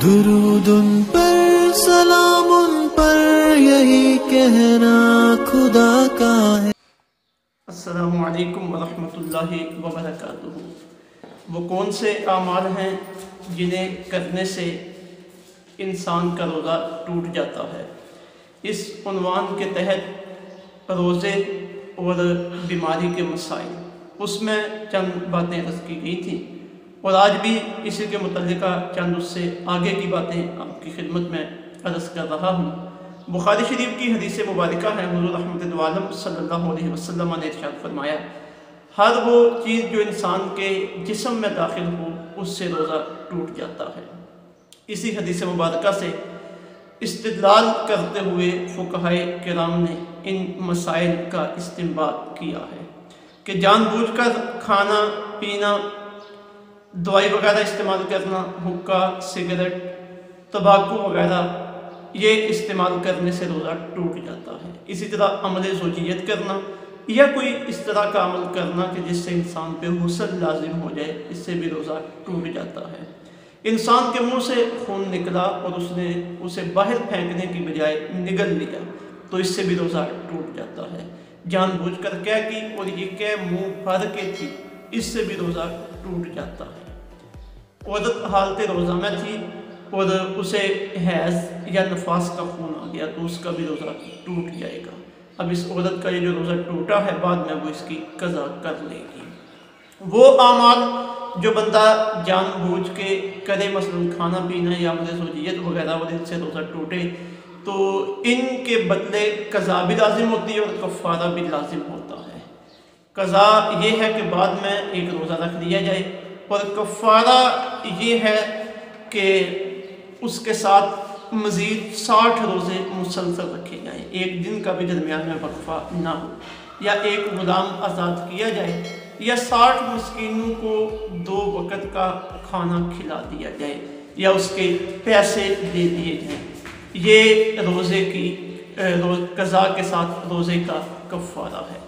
درود ان پر سلام ان پر یہی کہنا خدا کا ہے۔ السلام علیکم ورحمۃ اللہ وبرکاتہ۔ وہ کون سے اعمال ہیں جنہیں کرنے سے انسان کا روزہ ٹوٹ جاتا ہے؟ اس عنوان کے تحت روزے اور بیماری کے مسائل، اس میں چند باتیں عرض کی گئی تھیں، اور آج بھی اسی کے متعلقہ چند اس سے آگے کی باتیں آپ کی خدمت میں عرض کر رہا ہوں۔ بخاری شریف کی حدیث مبارکہ ہے، حضور رحمت عالم صلی اللہ علیہ وسلم نے ارشاد فرمایا، ہر وہ چیز جو انسان کے جسم میں داخل ہو اس سے روزہ ٹوٹ جاتا ہے۔ اسی حدیث مبارکہ سے استدلال کرتے ہوئے فقہائے کرام نے ان مسائل کا استنباط کیا ہے کہ جان بوجھ کر کھانا پینا، دوائی وغیرہ استعمال کرنا، حقہ، سگریٹ، تمباکو وغیرہ، یہ استعمال کرنے سے روزہ ٹوٹ جاتا ہے۔ اسی طرح عمل زوجیت کرنا یا کوئی اس طرح کا عمل کرنا کہ جس سے انسان پہ غسل لازم ہو جائے، اس سے بھی روزہ ٹوٹ جاتا ہے۔ انسان کے منہ سے خون نکلا اور اس نے اسے باہر پھینکنے کی بجائے نگل لیا تو اس سے بھی روزہ ٹوٹ جاتا ہے۔ جان بوجھ کر کیا کی اور یہ کہ منہ بھر کے تھی، اس سے بھی روزہ ٹوٹ جاتا ہے۔ عورت حالت روزہ میں تھی اور اسے حیض یا نفاس کا خون آ گیا تو اس کا بھی روزہ ٹوٹ جائے گا۔ اب اس عورت کا یہ جو روزہ ٹوٹا ہے، بعد میں وہ اس کی قضا کر لے گی۔ وہ اعمال جو بندہ جان بوجھ کے کرے، مثلا کھانا پینا یا عمل زوجیت وغیرہ، اور ان سے روزہ ٹوٹے تو ان کے بدلے قضا بھی لازم ہوتی ہے اور کفارہ بھی لازم ہوتا ہے۔ قضا یہ ہے کہ بعد میں ایک روزہ رکھ دیا جائے، اور کفارہ یہ ہے کہ اس کے ساتھ مزید 60 روزے مسلسل رکھے جائیں، ایک دن کا بھی درمیان میں وقفہ نہ ہو، یا ایک غلام آزاد کیا جائے، یا 60 مسکینوں کو 2 وقت کا کھانا کھلا دیا جائے، یا اس کے پیسے دے دیے جائیں۔ یہ روزے کی قضا کے ساتھ روزے کا کفارہ ہے۔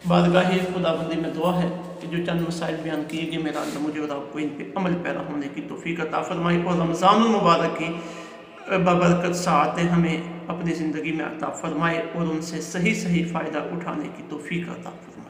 بارگاہ خداوندی میں دعا ہے کہ جو چند مسائل بیان کیے گئے، میرا اللہ مجھے اور آپ کو ان پہ عمل پیرا ہونے کی توفیق عطا فرمائے، اور رمضان المبارک کی بابرکت ساعتیں ہمیں اپنی زندگی میں عطا فرمائے، اور ان سے صحیح فائدہ اٹھانے کی توفیق عطا فرمائے۔